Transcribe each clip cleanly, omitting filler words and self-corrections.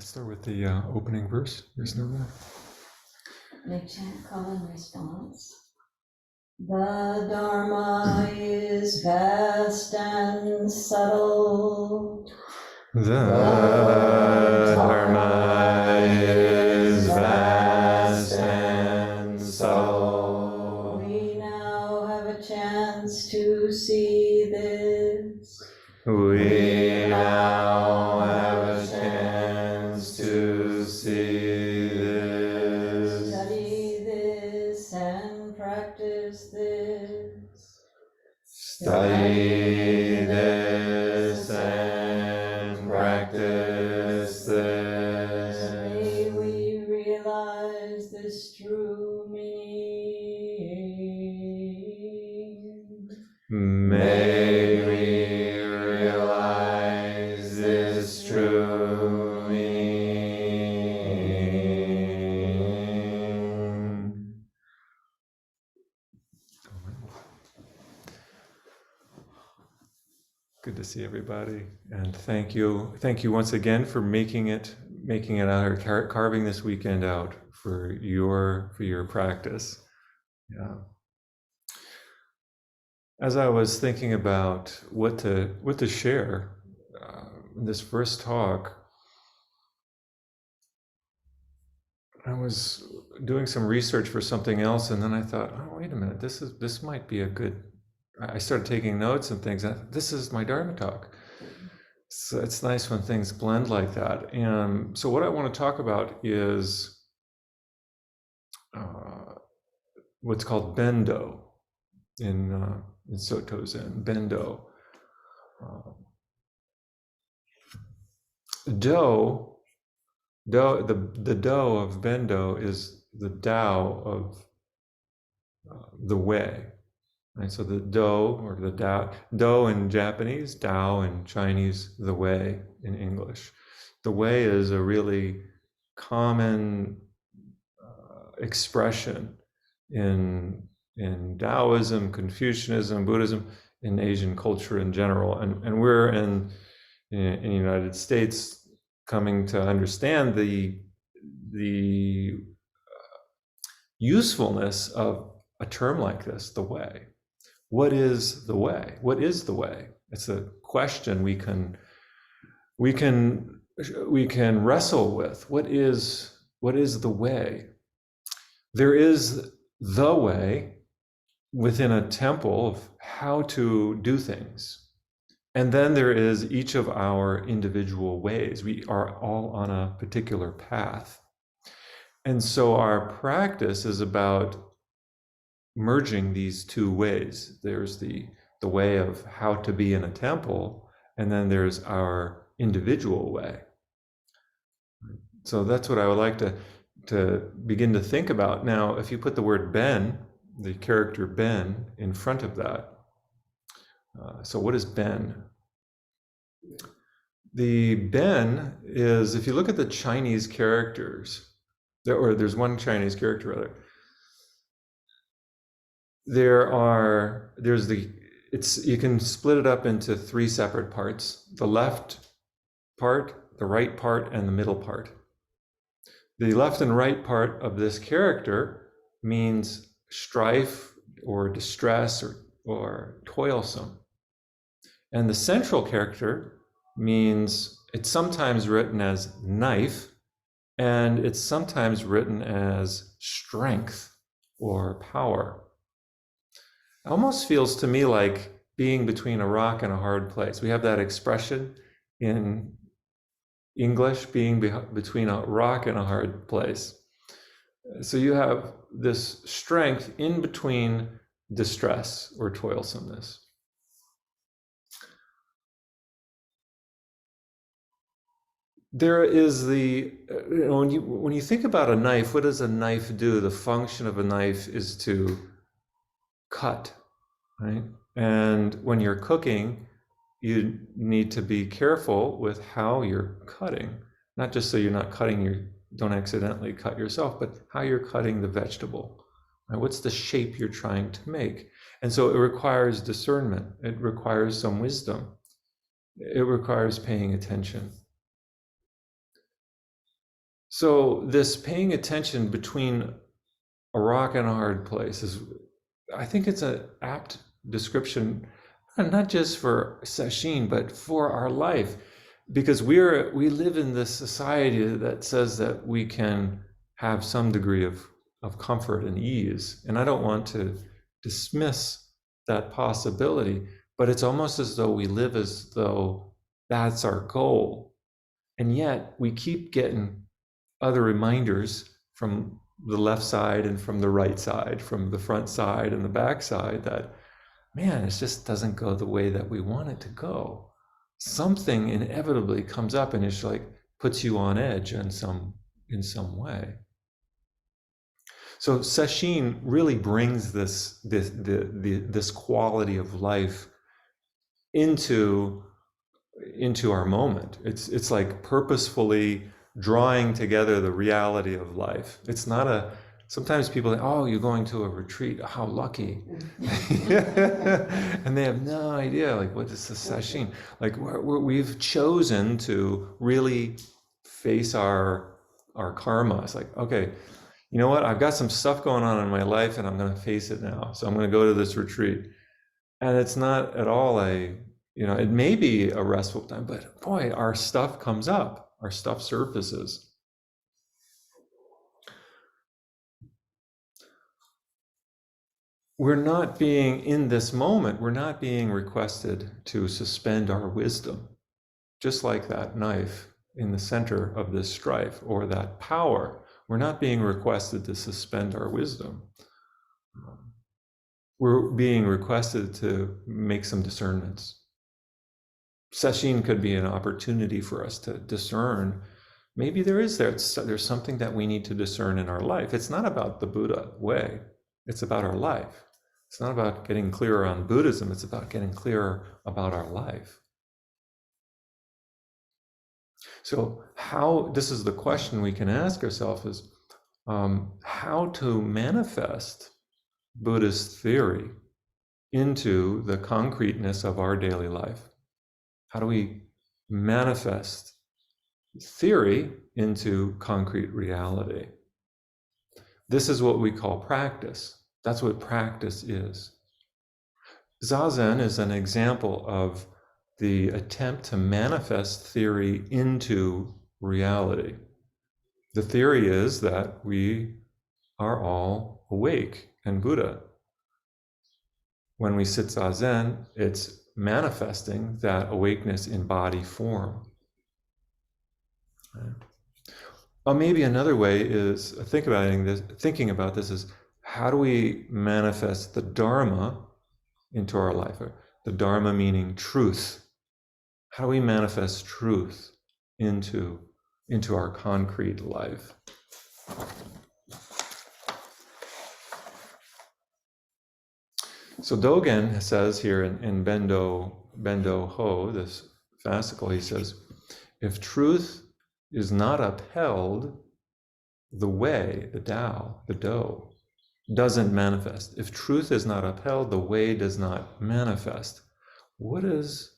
Let's start with the opening verse. There's no more. They chant call and response. The Dharma is vast and subtle. The Dharma is vast and subtle. We now have a chance to see this. We now have a chance to see this. Study this and practice this. Study this and practice this. May we realize this true meaning. May we realize this true meaning. Good to see everybody, and thank you once again for making it out, or carving this weekend out for your practice. Yeah. As I was thinking about what to share in this first talk, I was doing some research for something else, and then I thought, oh, wait a minute, this might be a good. I started taking notes and things. This is my Dharma talk. So it's nice when things blend like that. And so what I want to talk about is what's called Bendo in Soto Zen. Bendo. The Do of Bendo is the Tao of the way. Right, so the Do, or the Tao, Do in Japanese, Tao in Chinese, the way in English. The way is a really common expression in Taoism, Confucianism, Buddhism, in Asian culture in general. And we're in the United States coming to understand the usefulness of a term like this, the way. What is the way? What is the way? It's a question we can wrestle with. What is the way? There is the way within a temple of how to do things. And then there is each of our individual ways. We are all on a particular path. And so our practice is about merging these two ways. There's the way of how to be in a temple, and then there's our individual way. So that's what I would like to begin to think about. Now, if you put the word Ben, the character Ben, in front of that, so what is Ben? The Ben is, if you look at the Chinese characters, there's one Chinese character rather, you can split it up into three separate parts: the left part, the right part, and the middle part. The left and right part of this character means strife or distress or toilsome. And the central character means, it's sometimes written as knife, and it's sometimes written as strength or power. It almost feels to me like being between a rock and a hard place. We have that expression in English, being between a rock and a hard place. So you have this strength in between distress or toilsomeness. There is when you think about a knife, what does a knife do? The function of a knife is to cut, right? And when you're cooking, you need to be careful with how you're cutting, not just so you're not don't accidentally cut yourself, but how you're cutting the vegetable. Right? What's the shape you're trying to make? And so it requires discernment. It requires some wisdom. It requires paying attention. So this paying attention between a rock and a hard place is, I think it's an apt description, not just for Sesshin, but for our life, because we live in this society that says that we can have some degree of comfort and ease. And I don't want to dismiss that possibility, but it's almost as though we live as though that's our goal. And yet we keep getting other reminders from the left side and from the right side, from the front side and the back side, that, man, it just doesn't go the way that we want it to go. Something inevitably comes up and it's like puts you on edge in some way. So Sesshin really brings this quality of life into our moment. It's like purposefully drawing together the reality of life. It's not a, sometimes people think, oh, you're going to a retreat, how lucky. And they have no idea, like, what is the Sesshin? Like, we've chosen to really face our karma. It's like, okay, you know what? I've got some stuff going on in my life and I'm going to face it now. So I'm going to go to this retreat. And it's not at all it may be a restful time, but boy, our stuff comes up, our stuff surfaces. We're not being, in this moment, we're not being requested to suspend our wisdom, just like that knife in the center of this strife, or that power. We're not being requested to suspend our wisdom. We're being requested to make some discernments. Sesshin could be an opportunity for us to discern. Maybe there's something that we need to discern in our life. It's not about the Buddha way. It's about our life. It's not about getting clearer on Buddhism. It's about getting clearer about our life. So this is the question we can ask ourselves, is how to manifest Buddhist theory into the concreteness of our daily life. How do we manifest theory into concrete reality? This is what we call practice. That's what practice is. Zazen is an example of the attempt to manifest theory into reality. The theory is that we are all awake and Buddha. When we sit Zazen, it's manifesting that awakeness in body form. Or maybe another way is thinking about this is, how do we manifest the Dharma into our life? The Dharma meaning truth. How do we manifest truth into our concrete life? So Dogen says here in Bendo Ho, this fascicle, he says, if truth is not upheld, the way, the Tao, the Do, doesn't manifest. If truth is not upheld, the way does not manifest. What does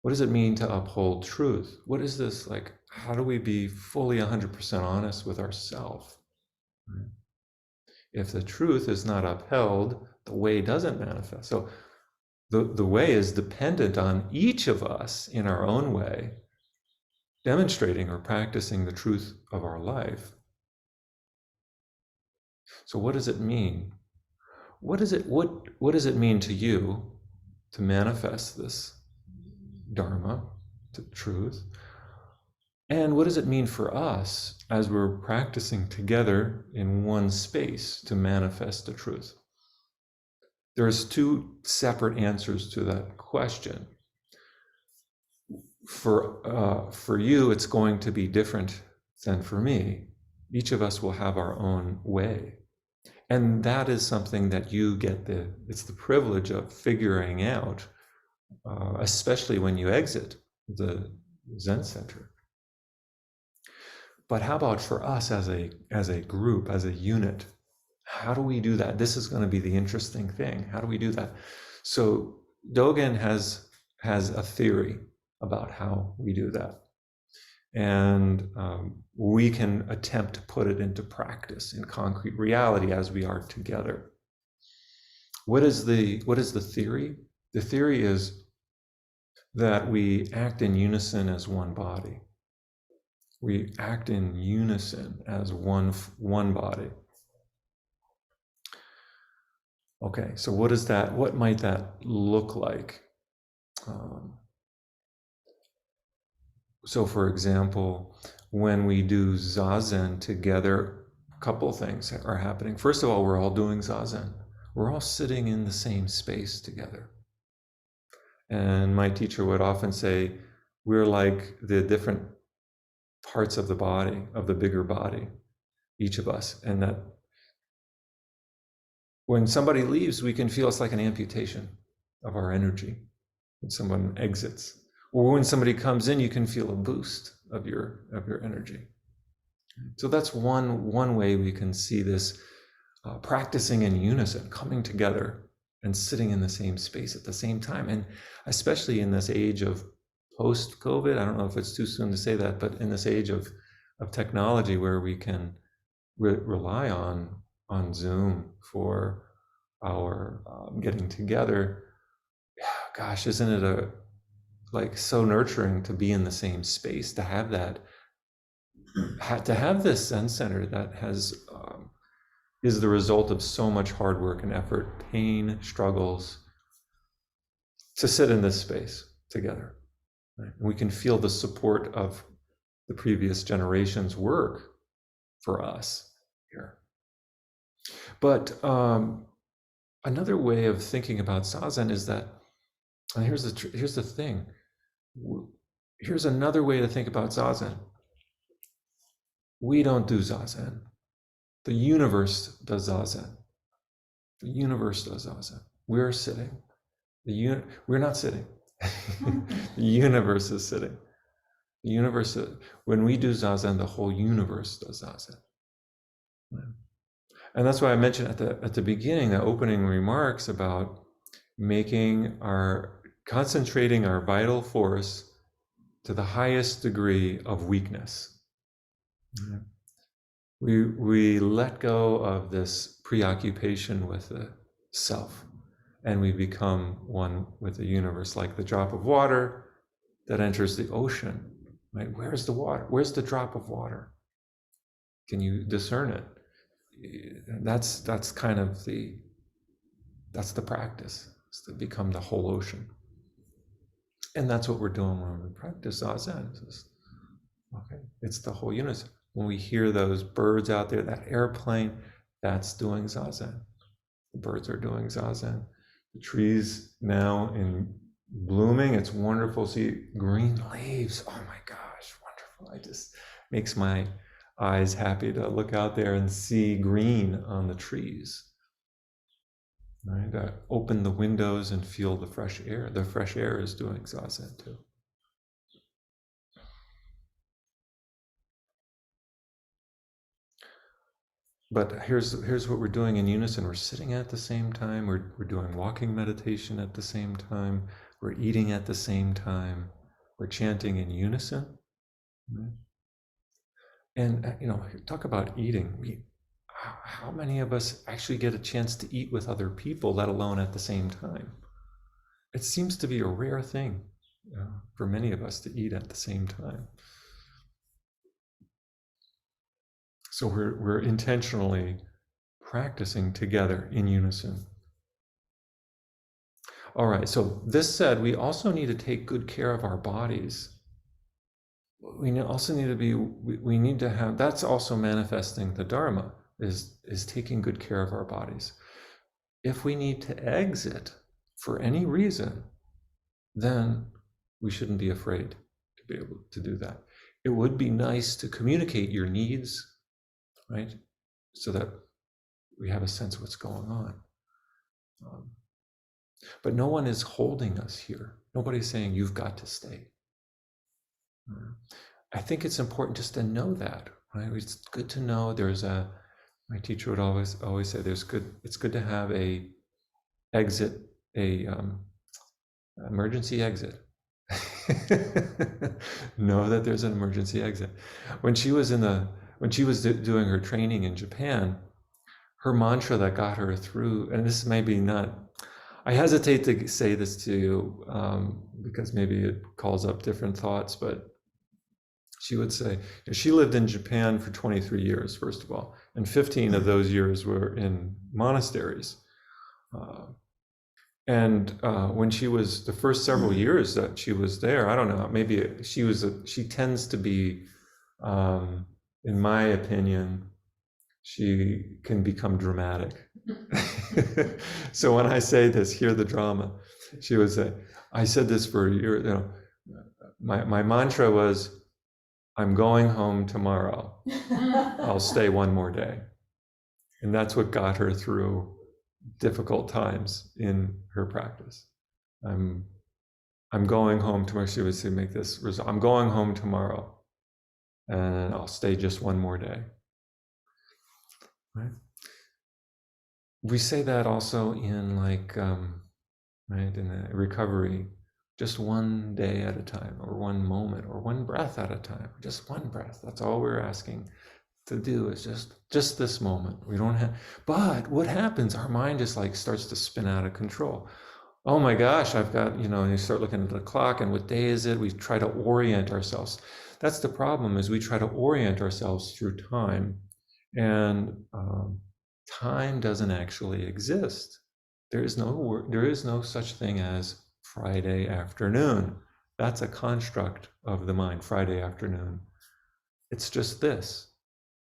it mean to uphold truth? What is this like? How do we be fully 100% honest with ourselves? Right? If the truth is not upheld, the way doesn't manifest. So the way is dependent on each of us in our own way, demonstrating or practicing the truth of our life. So what does it mean? What does it mean to you to manifest this Dharma, the truth? And what does it mean for us as we're practicing together in one space to manifest the truth? There's two separate answers to that question. For you, it's going to be different than for me. Each of us will have our own way. And that is something that you get it's the privilege of figuring out, especially when you exit the Zen Center. But how about for us as a group, as a unit? How do we do that? This is going to be the interesting thing. How do we do that? So Dogen has a theory about how we do that. And we can attempt to put it into practice in concrete reality as we are together. What is the theory? The theory is that we act in unison as one body. We act in unison as one body. Okay, so what might that look like? So for example, when we do Zazen together, a couple things are happening. First of all, we're all doing Zazen. We're all sitting in the same space together. And my teacher would often say, we're like the different parts of the body, of the bigger body, each of us. And that when somebody leaves, we can feel it's like an amputation of our energy when someone exits. Or when somebody comes in, you can feel a boost of your energy. So that's one way we can see this practicing in unison, coming together and sitting in the same space at the same time. And especially in this age of post-COVID, I don't know if it's too soon to say that, but in this age of technology where we can rely on Zoom for our getting together, gosh, isn't it so nurturing to be in the same space, to have this Zen Center that is the result of so much hard work and effort, pain, struggles, to sit in this space together. Right? And we can feel the support of the previous generation's work for us here. But another way of thinking about Zazen is that, and here's the thing, here's another way to think about Zazen. We don't do Zazen. The universe does Zazen. The universe does Zazen. We're sitting. We're not sitting. The universe is sitting. The universe, when we do Zazen, the whole universe does Zazen. And that's why I mentioned at the beginning, the opening remarks about concentrating our vital force to the highest degree of weakness. We let go of this preoccupation with the self, and we become one with the universe, like the drop of water that enters the ocean. Right? Where's the water? Where's the drop of water? Can you discern it? That's kind of the practice, is to become the whole ocean. And that's what we're doing when we practice Zazen. It's the whole unison. When we hear those birds out there, that airplane, that's doing Zazen. The birds are doing Zazen. The trees now in blooming, it's wonderful. See green leaves. Oh my gosh, wonderful. It just makes my eyes happy to look out there and see green on the trees. Right? Open the windows and feel the fresh air. The fresh air is doing Zazen too. But here's what we're doing in unison. We're sitting at the same time. We're doing walking meditation at the same time. We're eating at the same time. We're chanting in unison. Right? And talk about eating. How many of us actually get a chance to eat with other people, let alone at the same time? It seems to be a rare thing for many of us to eat at the same time. So we're intentionally practicing together in unison. All right, so this said, we also need to take good care of our bodies. We also need to have, that's also manifesting the Dharma, is taking good care of our bodies. If we need to exit for any reason, then we shouldn't be afraid to be able to do that. It would be nice to communicate your needs, right? So that we have a sense of what's going on. But no one is holding us here. Nobody's saying you've got to stay. I think it's important just to know that, right? It's good to know my teacher would always say it's good to have a emergency exit. Know that there's an emergency exit. When she was doing her training in Japan, her mantra that got her through, and this may be not, I hesitate to say this to you because maybe it calls up different thoughts, but she would say, she lived in Japan for 23 years, first of all, and 15 of those years were in monasteries. And when she was the first several years that she was there, I don't know, maybe she tends to be, in my opinion, she can become dramatic. So when I say this, hear the drama. She would say, I said this for a year, my mantra was, I'm going home tomorrow. I'll stay one more day. And that's what got her through difficult times in her practice. I'm going home tomorrow. She would say, make this result. I'm going home tomorrow, and I'll stay just one more day. Right? We say that also in in the recovery, just one day at a time, or one moment, or one breath at a time. Just one breath. That's all we're asking to do, is just this moment. We don't have, but what happens, our mind just starts to spin out of control. Oh my gosh, I've got, and you start looking at the clock, and what day is it? We try to orient ourselves. That's the problem, is we try to orient ourselves through time, and time doesn't actually exist. There is no such thing as Friday afternoon. That's a construct of the mind, Friday afternoon. It's just this.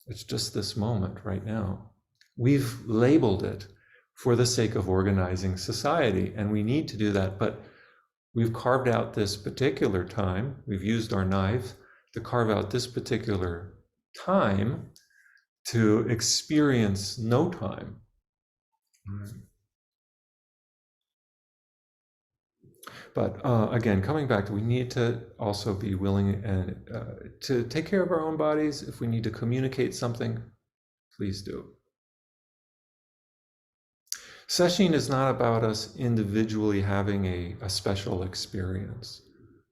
It's just this moment right now. We've labeled it for the sake of organizing society, and we need to do that, but we've carved out this particular time. We've used our knife to carve out this particular time to experience no time. But again, coming back to, we need to also be willing and to take care of our own bodies. If we need to communicate something, please do. Sesshin is not about us individually having a special experience.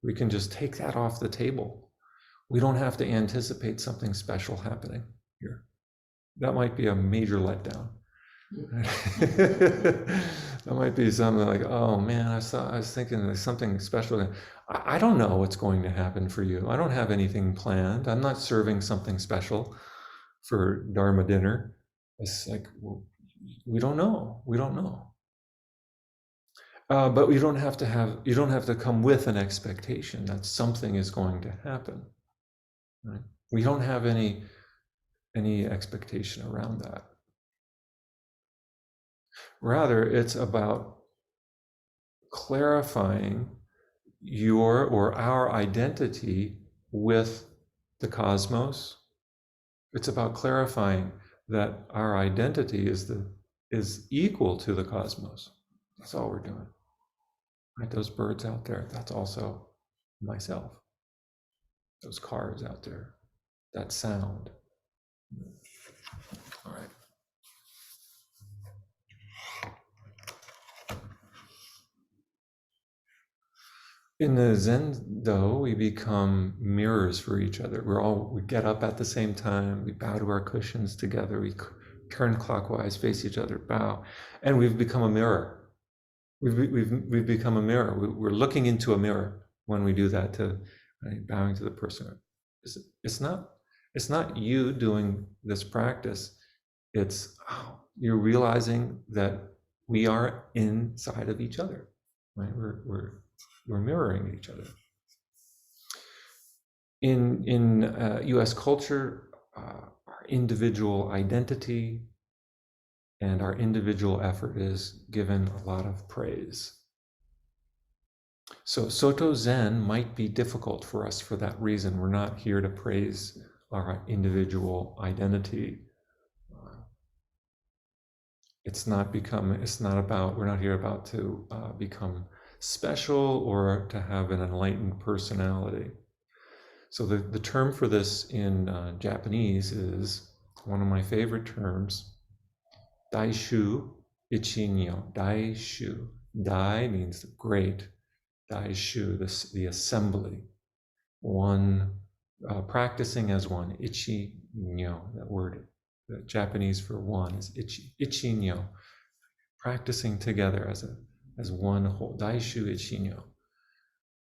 We can just take that off the table. We don't have to anticipate something special happening here. That might be a major letdown. That might be something like, oh man, I was thinking there's something special. I don't know what's going to happen for you. I don't have anything planned. I'm not serving something special for Dharma dinner. It's like, well, we don't know. We don't know. But you don't have to come with an expectation that something is going to happen. Right? We don't have any expectation around that. Rather, it's about clarifying your or our identity with the cosmos. It's about clarifying that our identity is equal to the cosmos. That's all we're doing. Right? Those birds out there, that's also myself. Those cars out there, that sound. All right. In the Zen-do, we become mirrors for each other. We get up at the same time, we bow to our cushions together, we turn clockwise, face each other, bow, and we've become a mirror. We've become a mirror. We're looking into a mirror when we do that, bowing to the person. It's not you doing this practice. It's you're realizing that we are inside of each other, right? We're mirroring each other. In U.S. culture, our individual identity and our individual effort is given a lot of praise. So Soto Zen might be difficult for us for that reason. We're not here to praise our individual identity. We're not here about to become special or to have an enlightened personality. So the term for this in Japanese is one of my favorite terms, Daishu Ichinyo. Daishu. Dai means great. Daishu, the assembly. One, practicing as one. Ichi nyo, that word, the Japanese for one is ichi. Ichi nyo, practicing together as one whole. Daishu ichi nyo.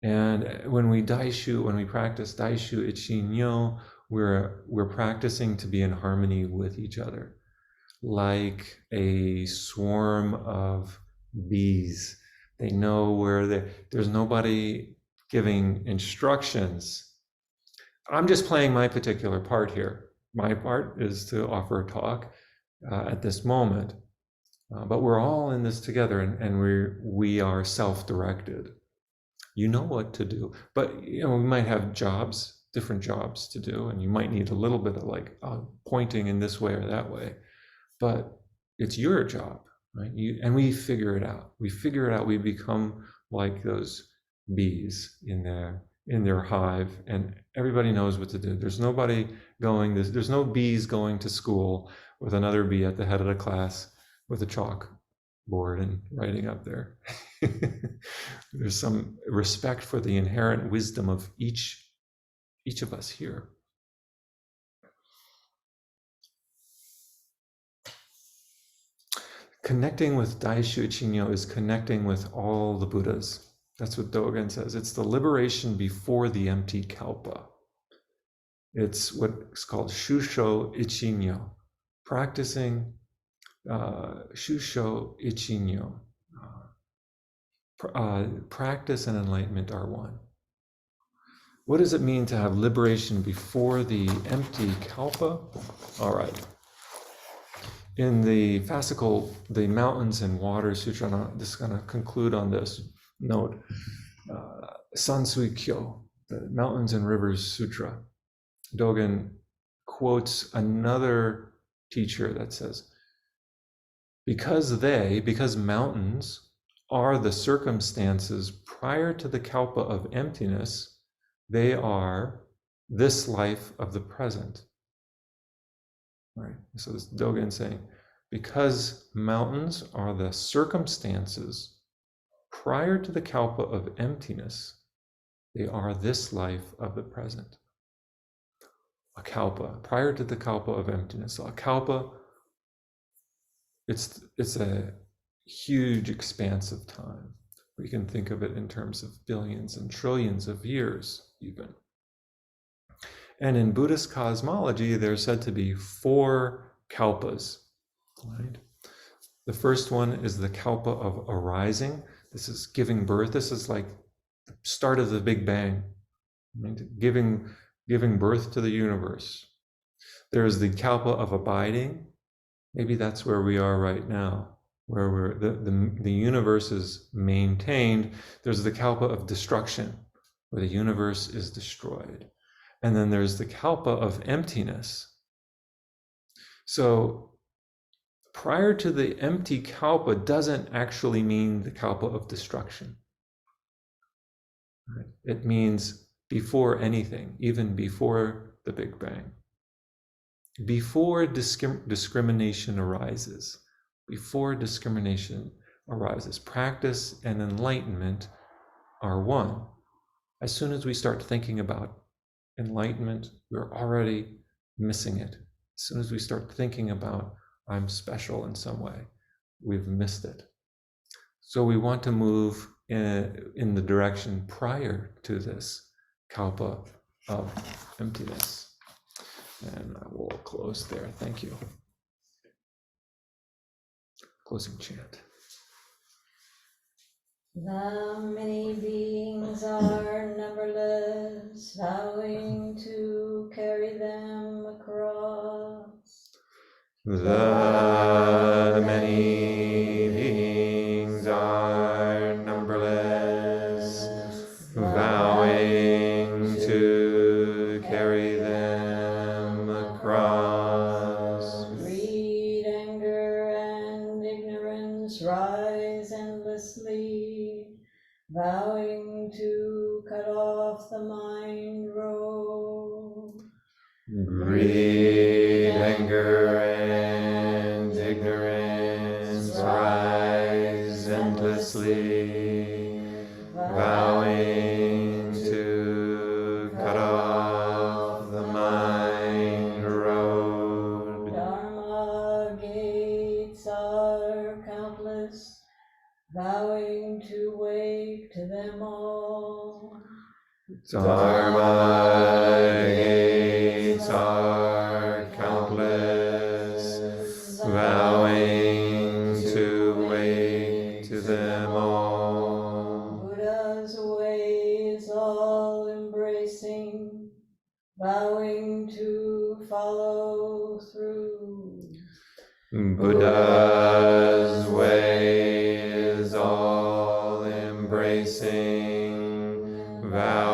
And when we practice Daishu ichi nyo, we're practicing to be in harmony with each other, like a swarm of bees. They know where there's nobody giving instructions. I'm just playing my particular part here. My part is to offer a talk at this moment, but we're all in this together, and we are self-directed. You know what to do, but we might have different jobs to do, and you might need a little bit of like pointing in this way or that way, but it's your job, right? And we figure it out. We become like those bees in their hive, and everybody knows what to do. There's no bees going to school with another bee at the head of the class with a chalkboard and writing up there. There's some respect for the inherent wisdom of each of us here. Connecting with Daishu Ichi-nyo is connecting with all the Buddhas. That's what Dogen says. It's the liberation before the empty kalpa. It's what's called Shusho Ichi-nyo. Practicing Shusho Ichi-nyo. Practice and enlightenment are one. What does it mean to have liberation before the empty kalpa? All right. In the fascicle, the Mountains and Water Sutra, I'm just going to conclude on this note. Sansui Kyo, the Mountains and Rivers Sutra, Dogen quotes another teacher that says, because mountains are the circumstances prior to the kalpa of emptiness, they are this life of the present. Right. So this Dogen saying, because mountains are the circumstances prior to the kalpa of emptiness, they are this life of the present. A kalpa, prior to the kalpa of emptiness. So a kalpa, it's a huge expanse of time. We can think of it in terms of billions and trillions of years, even. And in Buddhist cosmology, there's said to be 4 kalpas, right? The first one is the kalpa of arising. This is giving birth. This is like the start of the Big Bang, right? Giving birth to the universe. There's the kalpa of abiding. Maybe that's where we are right now, where the universe is maintained. There's the kalpa of destruction, where the universe is destroyed. And then there's the kalpa of emptiness. So prior to the empty kalpa doesn't actually mean the kalpa of destruction. Right? It means before anything, even before the Big Bang. Before discrimination arises. Before discrimination arises. Practice and enlightenment are one. As soon as we start thinking about enlightenment, we're already missing it. As soon as we start thinking about I'm special in some way, we've missed it. So we want to move in the direction prior to this kalpa of emptiness. And I will close there. Thank you. Closing chant. The many beings are numberless, vowing to carry them across. The many beings are numberless, vowing to carry them across. Greed, anger, and ignorance rise endlessly, vowing to cut off the mind road. Greed, anger, and ignorance rise endlessly, vowing Dharma gates are countless, vowing to wake to them all. Buddha's way is all embracing, vowing to follow through. Buddha's way is all embracing, vowing